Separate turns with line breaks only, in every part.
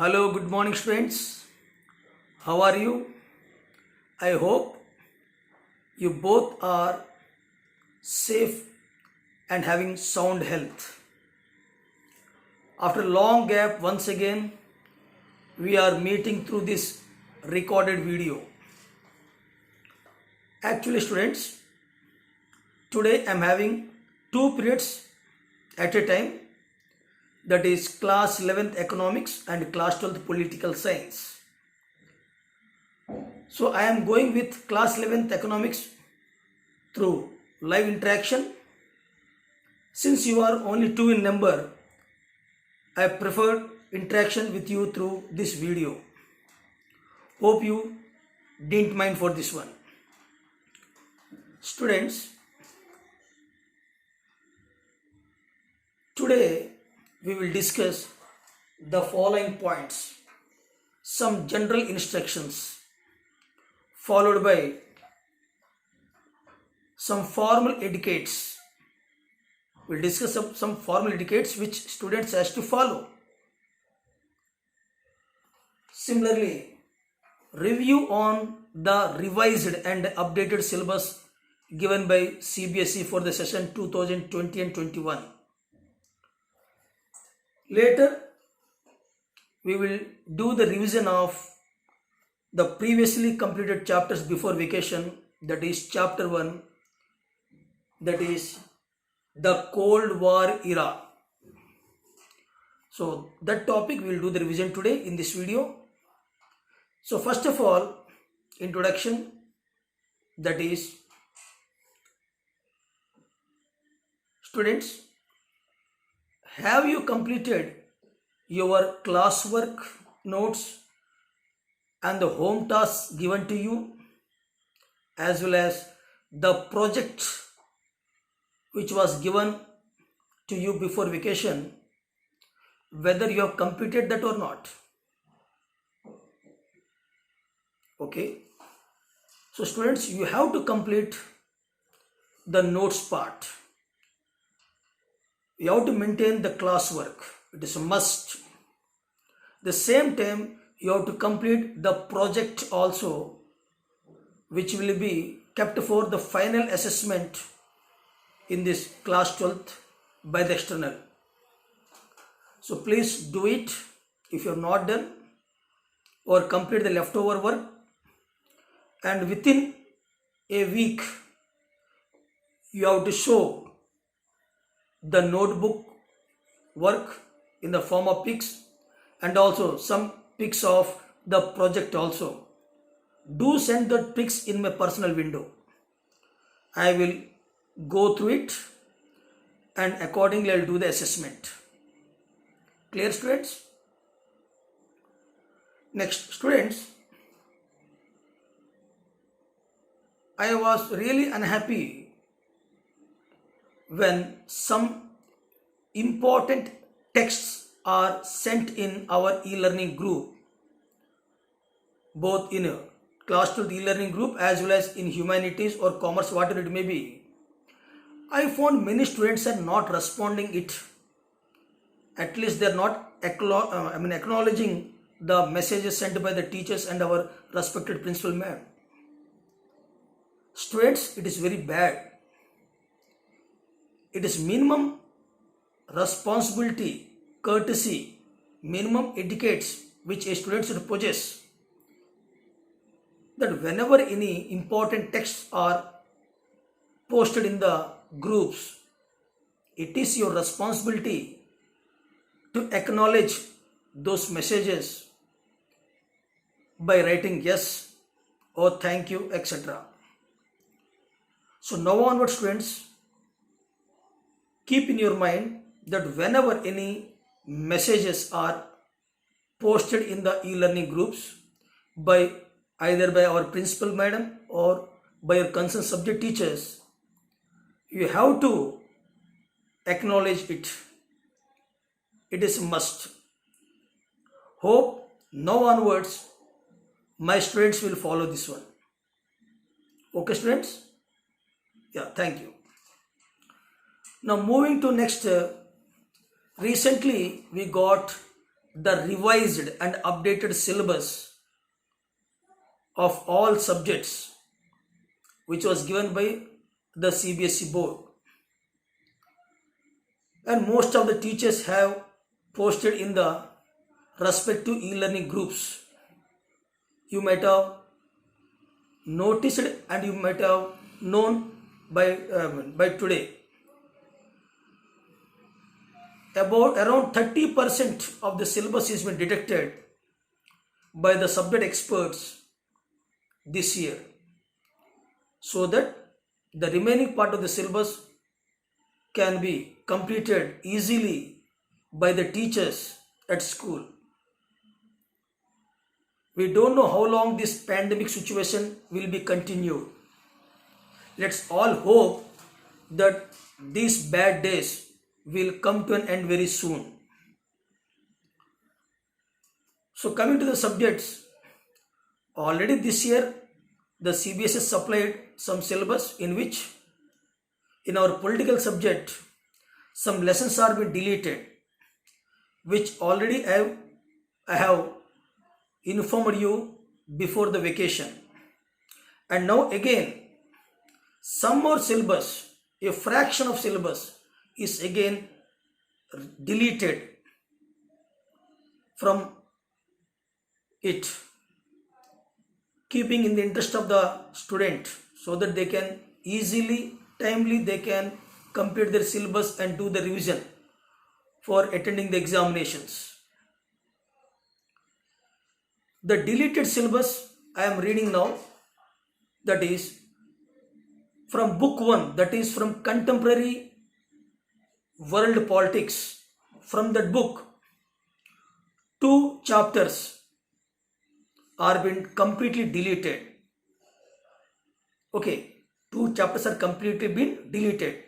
Hello, good morning, students. How are you? I hope you both are safe and having sound health. After a long gap, once again, we are meeting through this recorded video. Actually, students, today I am having two periods at a time, that is class 11th economics and class 12th political science. So I am going with class 11th economics through live interaction. Since you are only two in number, I prefer interaction with you through this video. Hope you didn't mind for this one. Students, today we will discuss the following points. Some general instructions followed by some formal etiquettes. We'll discuss some formal etiquettes which students has to follow. Similarly, review on the revised and updated syllabus given by CBSE for the session 2020 and 21. Later, we will do the revision of the previously completed chapters before vacation, that is chapter 1, that is the Cold War era. So that topic we will do the revision today in this video. So first of all, introduction, that is, students, have you completed your classwork notes and the home tasks given to you, as well as the project which was given to you before vacation, whether you have completed that or not? Okay, so students, you have to complete the notes part. You have to maintain the classwork. It is a must. The same time, you have to complete the project also, which will be kept for the final assessment in this class 12th by the external. So please do it if you have not done, or complete the leftover work, and within a week you have to show the notebook work in the form of pics and also some pics of the project also. Do send the pics in my personal window. I will go through it and accordingly I will do the assessment. Clear, students? Next, students, I was really unhappy when some important texts are sent in our e-learning group, both in a class 12 e-learning group as well as in humanities or commerce, whatever it may be. I found many students are not responding it. At least they are not acknowledging the messages sent by the teachers and our respected principal ma'am. Students, it is very bad. It is minimum responsibility, courtesy, minimum etiquettes which a student should possess, that whenever any important texts are posted in the groups, it is your responsibility to acknowledge those messages by writing yes or thank you, etc. So now onward, students, keep in your mind that whenever any messages are posted in the e-learning groups by either by our principal madam or by your concerned subject teachers, you have to acknowledge it. It is a must. Hope now onwards my students will follow this one. Okay, students? Yeah, thank you. Now moving to next, recently we got the revised and updated syllabus of all subjects which was given by the CBSE board, and most of the teachers have posted in the respective e-learning groups. You might have noticed and you might have known by today. About around 30% of the syllabus has been detected by the subject experts this year, so that the remaining part of the syllabus can be completed easily by the teachers at school. We don't know how long this pandemic situation will be continued. Let's all hope that these bad days will come to an end very soon. So coming to the subjects, already this year the CBSE supplied some syllabus in which in our political subject some lessons are being deleted, which already I have informed you before the vacation. And now again some more syllabus, a fraction of syllabus is again deleted from it, keeping in the interest of the student so that they can easily, timely they can complete their syllabus and do the revision for attending the examinations. The deleted syllabus I am reading now, that is from book 1, that is from Contemporary World Politics. From that book, 2 chapters are being completely deleted. Okay, 2 chapters are completely been deleted.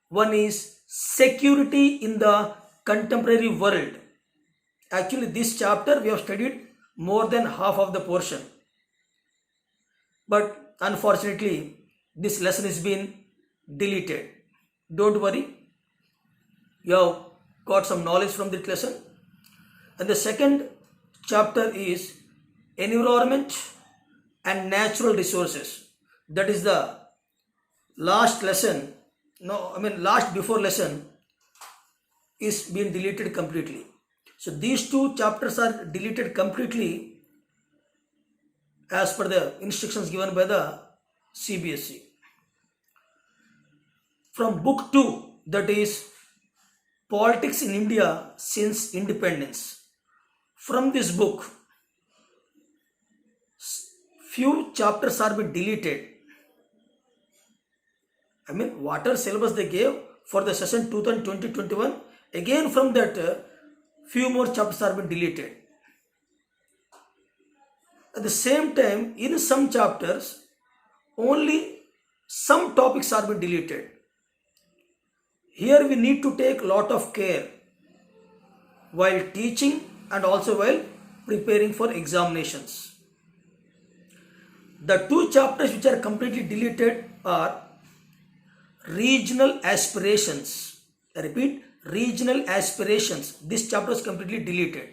One is Security in the Contemporary World. Actually, this chapter we have studied more than half of the portion, but unfortunately this lesson is been deleted. Don't worry, you have got some knowledge from this lesson. And the second chapter is Environment and Natural Resources. That is the last lesson, last before lesson is being deleted completely. So these 2 chapters are deleted completely as per the instructions given by the CBSE. From book 2, that is Politics in India Since Independence. From this book, few chapters are being deleted. Whatever syllabus they gave for the session 2020-21, again from that few more chapters are being deleted. At the same time, in some chapters, only some topics are being deleted. Here we need to take lot of care while teaching and also while preparing for examinations. The 2 chapters which are completely deleted are Regional Aspirations. I repeat, Regional Aspirations. This chapter is completely deleted.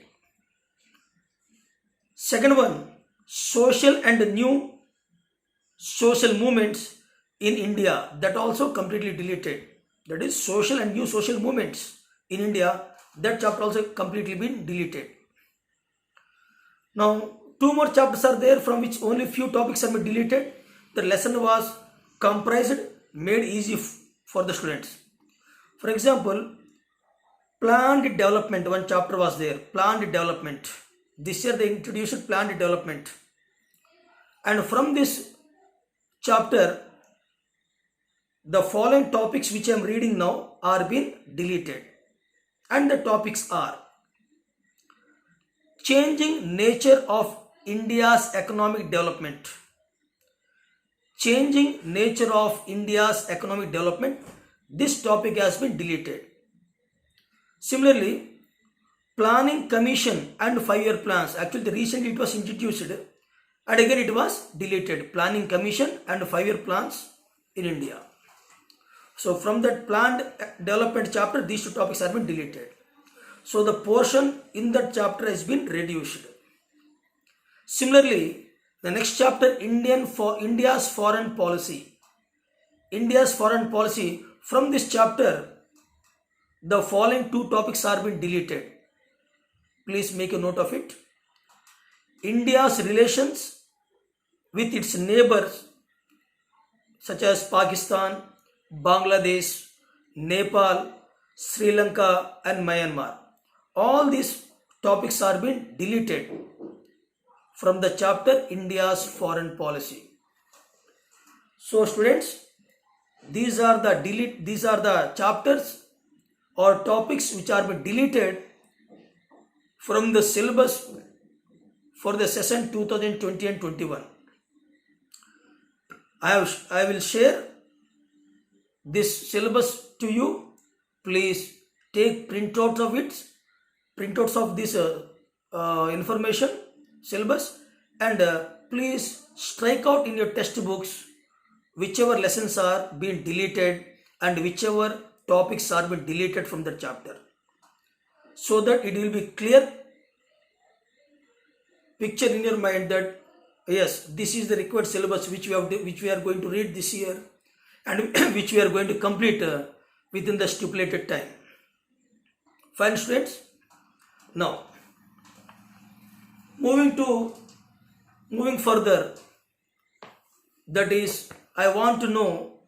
Second one, Social and New Social Movements in India. That also completely deleted. That is Social and New Social Movements in India. That chapter also completely been deleted. Now 2 more chapters are there from which only few topics have been deleted. The lesson was comprised, made easy for the students. For example, planned development, one chapter was there, planned development. This year they introduced planned development. And from this chapter, the following topics which I am reading now are being deleted. And the topics are Changing Nature of India's Economic Development. Changing Nature of India's Economic Development. This topic has been deleted. Similarly, Planning Commission and 5-year plans. Actually, recently it was introduced and again it was deleted. Planning Commission and 5-year plans in India. So from that planned development chapter, these 2 topics have been deleted. So the portion in that chapter has been reduced. Similarly, the next chapter, India's foreign policy. India's foreign policy. From this chapter, the following two topics are being deleted. Please make a note of it. India's relations with its neighbors such as Pakistan, Bangladesh, Nepal, Sri Lanka and Myanmar. All these topics are being deleted from the chapter India's foreign policy. So students, these are the chapters or topics which are being deleted from the syllabus for the session 2020 and 21. I will share this syllabus to you. Please take printouts of this information syllabus, and please strike out in your textbooks whichever lessons are being deleted and whichever topics are being deleted from the chapter, so that it will be clear picture in your mind that yes, this is the required syllabus which we are going to read this year and which we are going to complete within the stipulated time. Fine students. Now moving further, that is, I want to know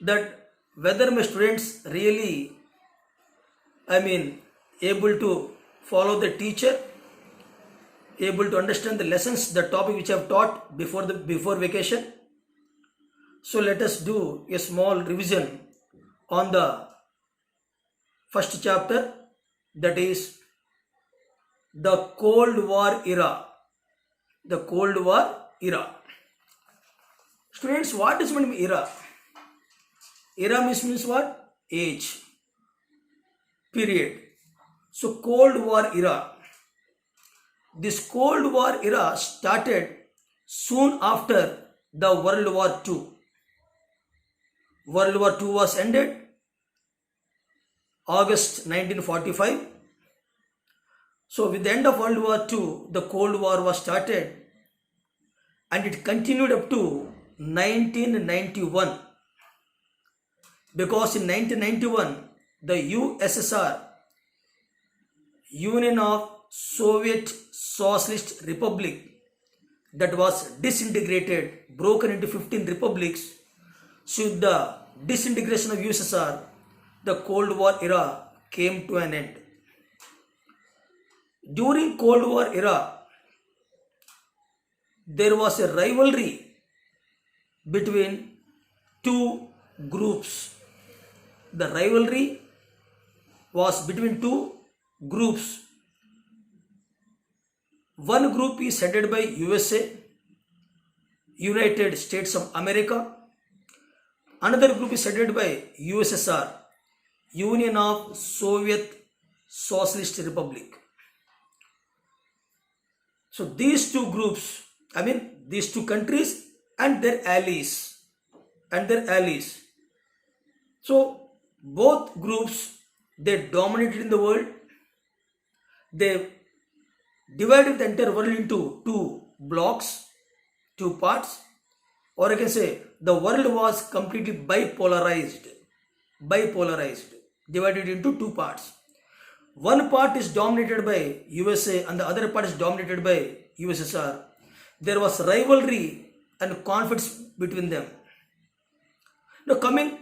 that whether my students really able to follow the teacher, able to understand the lessons, the topic which I have taught before vacation. So let us do a small revision on the first chapter, that is the Cold War era. The Cold War era. Students, what is meant by era? Era means what? Age, period. So Cold War era. This Cold War era started soon after the World War II. World War II was ended August 1945. So with the end of World War II, the Cold War was started and it continued up to 1991. Because in 1991, the USSR, Union of Soviet Socialist Republic, that was disintegrated, broken into 15 republics. So with the disintegration of USSR, the Cold War era came to an end. During Cold War era, there was a rivalry between two groups. The rivalry was between two groups. One group is headed by USA, United States of America. Another group is headed by USSR, Union of Soviet Socialist Republic. So these two groups, these two countries and their allies. So both groups, they dominated in the world. They divided the entire world into two blocks, two parts, or I can say the world was completely bipolarized, divided into two parts. One part is dominated by USA and the other part is dominated by USSR. There was rivalry and conflicts between them. Now coming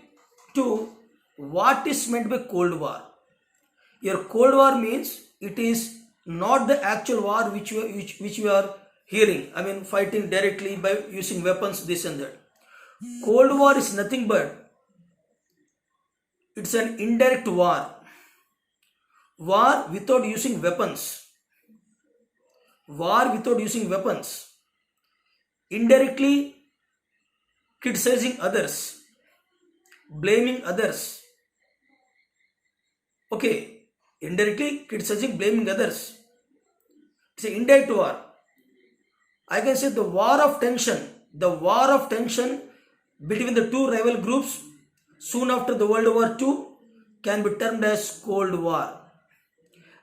to what is meant by Cold War. Your Cold War means it is not the actual war which you are hearing. Fighting directly by using weapons, this and that. Cold War is nothing but it's an indirect war. War without using weapons. Indirectly criticizing others, blaming others. Okay, indirectly criticizing, blaming others. It's an indirect war. I can say the war of tension between the two rival groups soon after the World War II can be termed as Cold War.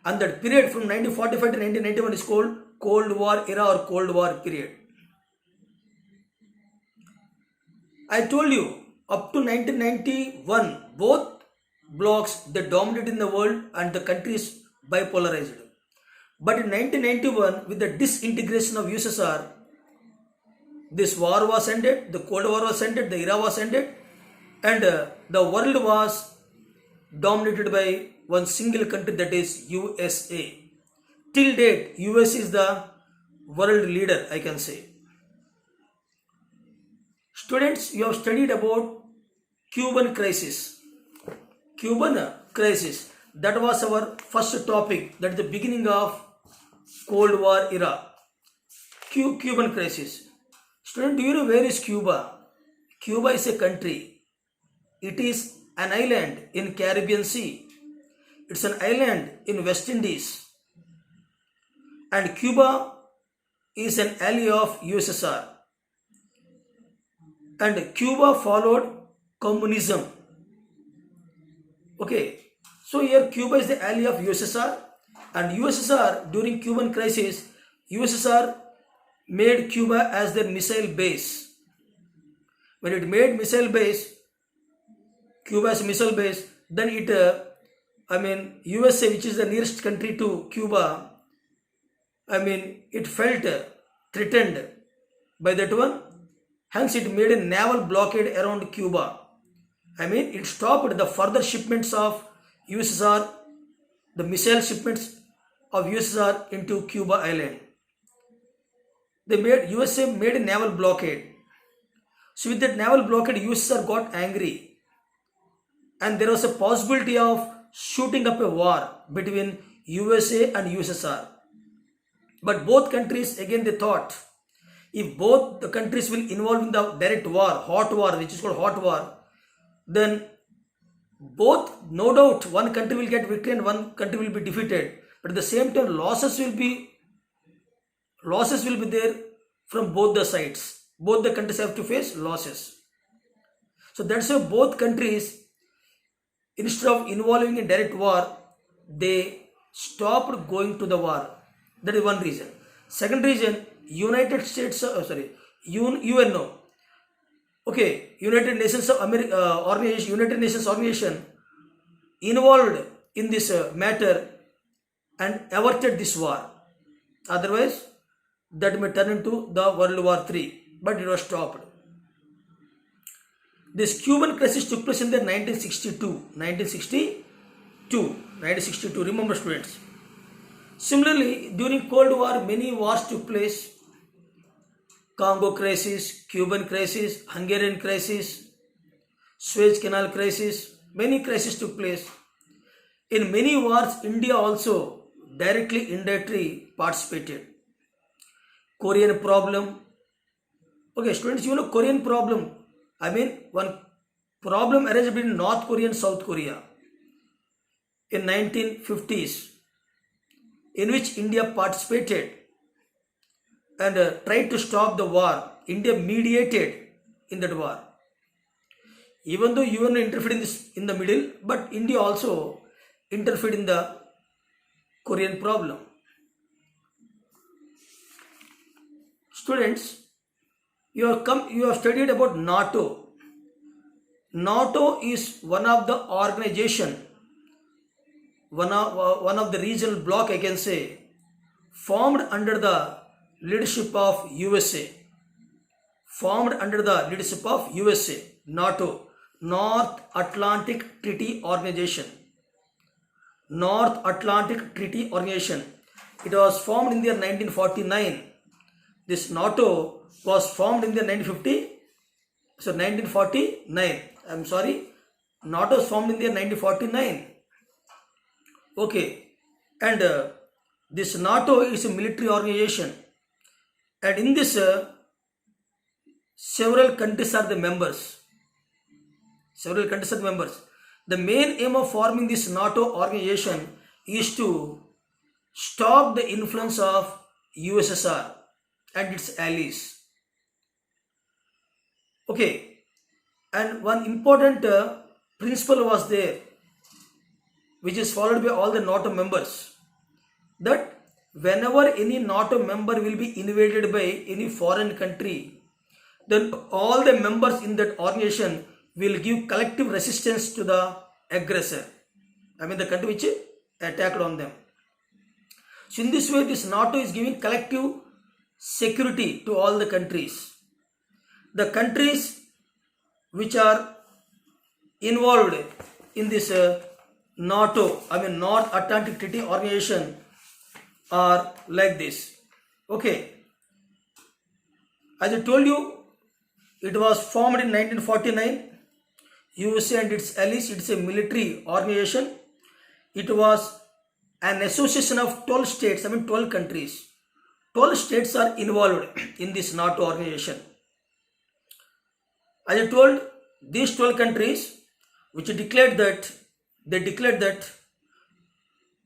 And that period from 1945 to 1991 is called Cold War era or Cold War period. I told you, up to 1991, both blocks they dominated in the world and the country is bipolarized. But in 1991, with the disintegration of USSR, this war was ended, the Cold War was ended, the era was ended, and the world was dominated by one single country, that is USA. Till date, US is the world leader, I can say. Students, you have studied about Cuban crisis. Cuban crisis, that was our first topic, that is the beginning of Cold War era. Cuban crisis. Student, do you know where is Cuba? Cuba is a country. It is an island in Caribbean Sea. It's an island in West Indies. And Cuba is an ally of USSR. And Cuba followed communism. Okay, so here Cuba is the ally of USSR, and USSR during Cuban crisis, USSR made Cuba as their missile base. When it made missile base, Cuba as missile base, then it, USA, which is the nearest country to Cuba, it felt threatened by that one. Hence, it made a naval blockade around Cuba. It stopped the further shipments of USSR, the missile shipments of USSR into Cuba Island. USA made a naval blockade. So with that naval blockade, USSR got angry. And there was a possibility of shooting up a war between USA and USSR. But both countries, again they thought, if both the countries will involve in the direct war, hot war, which is called hot war, then both, no doubt, one country will get victory and one country will be defeated. But at the same time, losses will be there from both the sides. Both the countries have to face losses. So that's why both countries, instead of involving in direct war, they stopped going to the war. That is one reason. Second reason, United UNO. Okay, United Nations Organization involved in this matter and averted this war. Otherwise, that may turn into the World War III, but it was stopped. This Cuban crisis took place in the 1962. Remember, students. Similarly, during Cold War, many wars took place. Congo crisis, Cuban crisis, Hungarian crisis, Suez Canal crisis, many crises took place. In many wars, India also directly, indirectly participated. Korean problem. Okay, students, you know Korean problem. One problem arose between North Korea and South Korea in 1950s, in which India participated and tried to stop the war. India mediated in that war. Even though UN interfered in the middle, but India also interfered in the Korean problem. Students, you have studied about NATO. NATO is one of the organization, one of the regional bloc, I can say, formed under the leadership of USA. NATO, North Atlantic Treaty Organization. It was formed in the year 1949. This NATO was formed in the 1949. NATO was formed in the year 1949. Okay, and this NATO is a military organization, and in this several countries are the members. The main aim of forming this NATO organization is to stop the influence of USSR and its allies. Okay, and one important principle was there, which is followed by all the NATO members. that whenever any NATO member will be invaded by any foreign country, then all the members in that organization will give collective resistance to the aggressor. I mean the country which attacked on them. So in this way, this NATO is giving collective security to all the countries. The countries which are involved in this NATO, I mean North Atlantic Treaty Organization, are like this. Okay, as I told you, it was formed in 1949. USA and its allies, it's a military organization. It was an association of 12 states, I mean 12 countries. 12 states are involved in this NATO organization. As I told, these 12 countries which declared that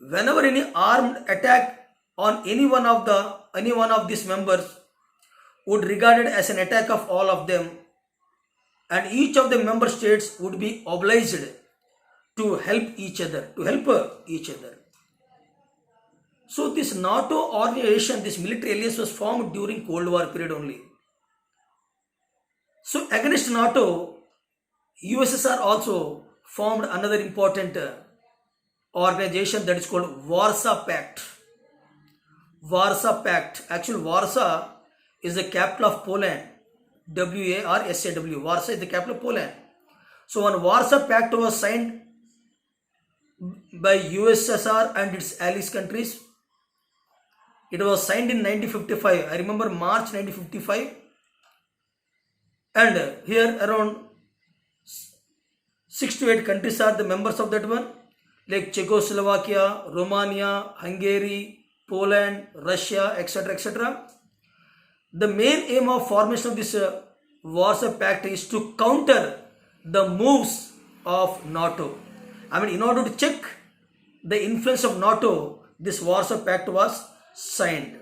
whenever any armed attack on any one of these members would regarded as an attack of all of them, and each of the member states would be obliged to help each other, So this NATO organization, this military alliance was formed during Cold War period only. So against NATO, USSR also formed another important organization, that is called Warsaw Pact. Warsaw Pact. Actually, Warsaw is the capital of Poland. WARSAW. Warsaw is the capital of Poland. So when Warsaw Pact was signed by USSR and its allies countries, it was signed in 1955. I remember March 1955. And here around 6 to 8 countries are the members of that one, like Czechoslovakia, Romania, Hungary, Poland, Russia, etc., etc. The main aim of formation of this Warsaw Pact is to counter the moves of NATO. I mean, in order to check the influence of NATO, this Warsaw Pact was signed.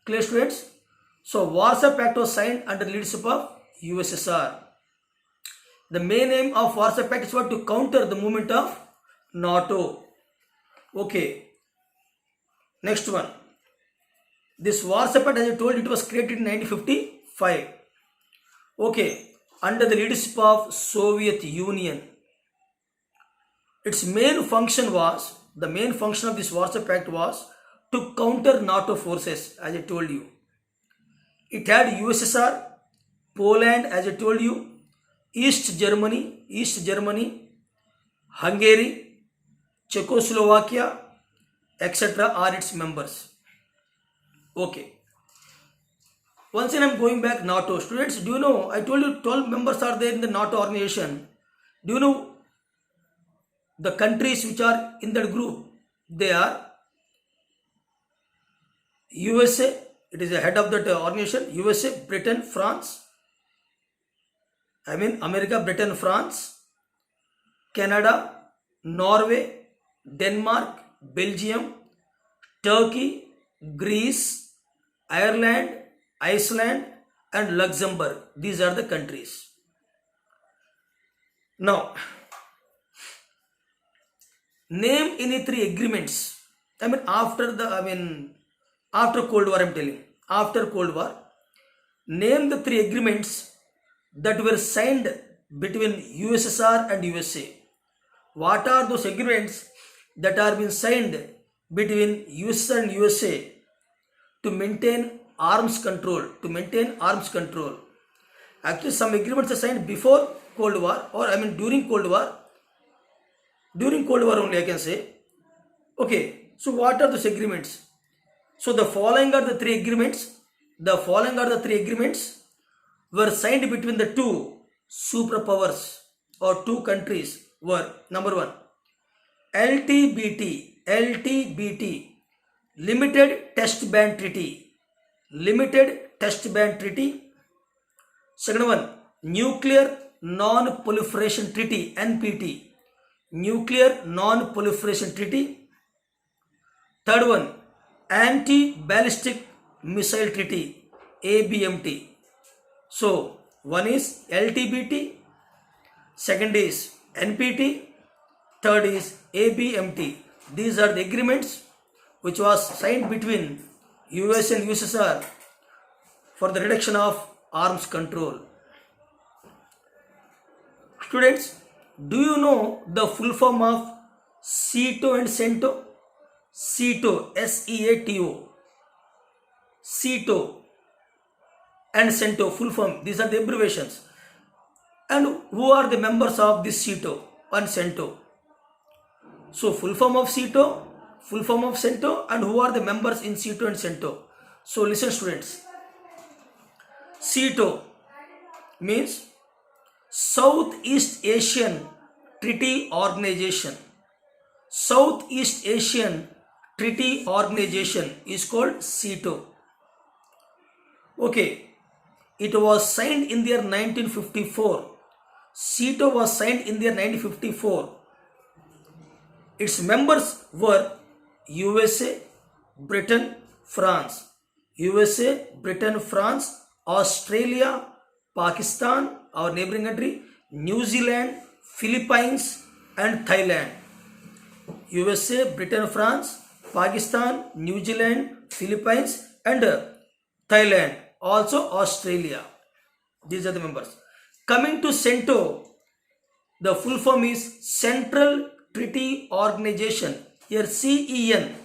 Clear, students? So Warsaw Pact was signed under the leadership of USSR. The main aim of Warsaw Pact is what? To counter the movement of NATO. Okay. Next one. This Warsaw Pact, as I told, it was created in 1955. Okay. Under the leadership of Soviet Union. Its main function of this Warsaw Pact was to counter NATO forces, as I told you. It had USSR, Poland, as I told you, East Germany, Hungary, Czechoslovakia, etc. are its members. Okay. Once again I am going back NATO. Students, do you know, I told you 12 members are there in the NATO organization. Do you know the countries which are in that group? They are USA, it is the head of that organization, USA, Britain, France, America, Britain, France, Canada, Norway, Denmark, Belgium, Turkey, Greece, Ireland, Iceland and Luxembourg. These are the countries. Now, name any 3 agreements. After Cold War, I am telling. After Cold War, name the 3 agreements that were signed between USSR and USA. What are those agreements that are being signed between USSR and USA to maintain arms control? Actually, some agreements are signed before Cold War, or during Cold War. During Cold War only, I can say. Okay, so what are those agreements? So the following are the 3 agreements. Were signed between the 2 superpowers or 2 countries. Were number 1, LTBT, Limited Test Ban Treaty. Second one, Nuclear Non-Proliferation Treaty, NPT. Third one, Anti-Ballistic Missile Treaty, ABMT. So one is LTBT, second is NPT, Third is ABMT. These are the agreements which was signed between US and USSR for the reduction of arms control. Students, do you know the full form of SEATO and CENTO? SEATO, SEATO. SEATO and CENTO, full form. These are the abbreviations. And who are the members of this SEATO and CENTO? So full form of SEATO, full form of CENTO, and who are the members in SEATO and CENTO? So listen students. SEATO means Southeast Asian Treaty Organization. Southeast Asian Treaty Organization is called SEATO. Okay, it was signed in the year 1954. SEATO was signed in the year 1954. Its members were USA, Britain, France. USA, Britain, France, Australia, Pakistan, our neighboring country, New Zealand, Philippines, and Thailand. USA, Britain, France, Pakistan, New Zealand, Philippines, and Thailand. Also Australia. These are the members. Coming to CENTO, the full form is Central Treaty Organization. Here CEN.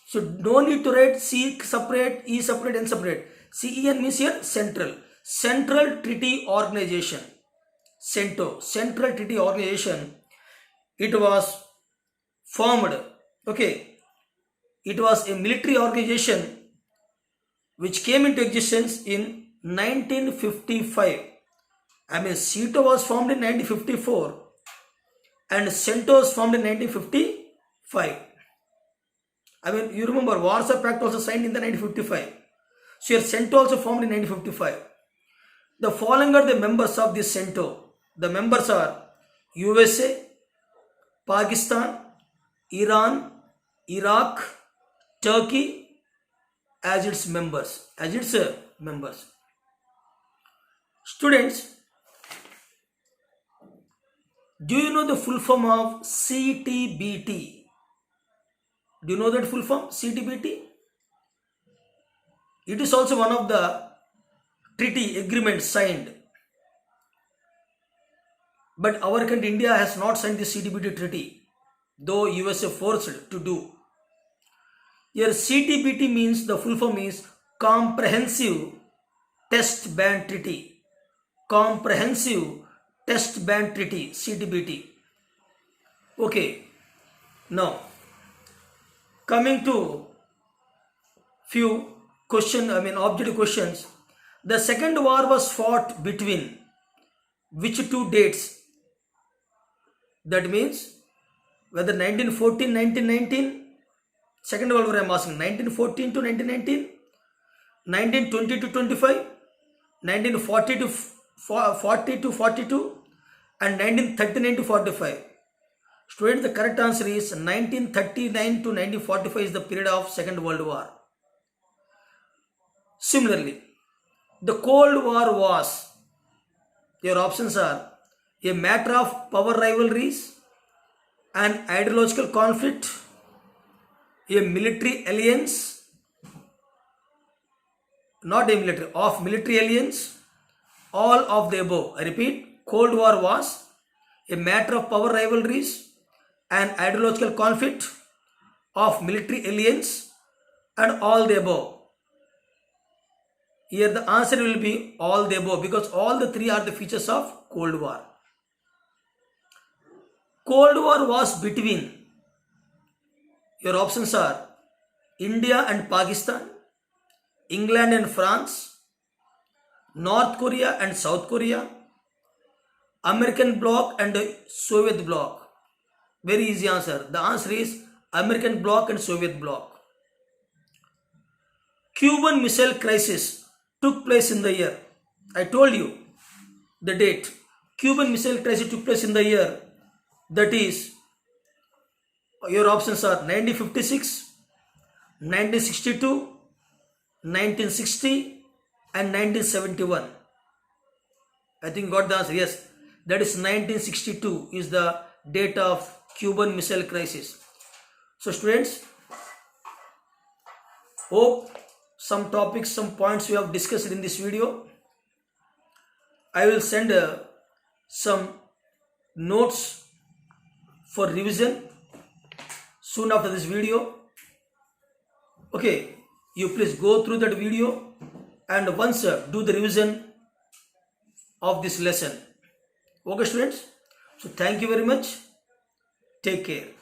So no need to write C separate, E separate, N separate. CEN means here Central. Central Treaty Organization. CENTO. Central Treaty Organization. It was formed. Okay. It was a military organization which came into existence in 1955. SEATO was formed in 1954 and CENTO was formed in 1955. You remember Warsaw Pact also signed in the 1955. So here CENTO also formed in 1955. The following are the members of this CENTO. The members are USA, Pakistan, Iran, Iraq, Turkey as its members. Students, do you know the full form of CTBT? Do you know that full form? CTBT? It is also one of the treaty agreements signed. But our country India has not signed the CTBT treaty, though USA forced to do. Here CTBT means, the full form is Comprehensive Test Ban Treaty. Comprehensive Test Ban Treaty, CTBT. Okay, now coming to few objective questions. The second war was fought between which two dates? That means whether 1914, 1919, Second World War I am asking, 1914 to 1919, 1920 to 25, 1940 to 40 to 42, and 1939 to 45. Students, the correct answer is 1939 to 1945 is the period of Second World War. Similarly, the Cold War was, your options are a matter of power rivalries, an ideological conflict, a military alliance, not a military, of military alliance, all of the above. I repeat, Cold War was a matter of power rivalries, an ideological conflict, of military alliance, and all the above. Here the answer will be all the above, because all the three are the features of Cold War. Cold War was between, your options are India and Pakistan, England and France, North Korea and South Korea, American bloc and Soviet bloc. Very easy answer. The answer is American bloc and Soviet bloc. Cuban Missile Crisis took place in the year, I told you the date. Cuban Missile Crisis took place in the year, that is, your options are 1956, 1962, 1960, and 1971. I think got the answer. Yes, that is 1962 is the date of Cuban Missile Crisis. So students, hope some topics, some points we have discussed in this video. I will send some notes for revision soon after this video. Okay, you please go through that video and once do the revision of this lesson. Okay students, so thank you very much. Take care.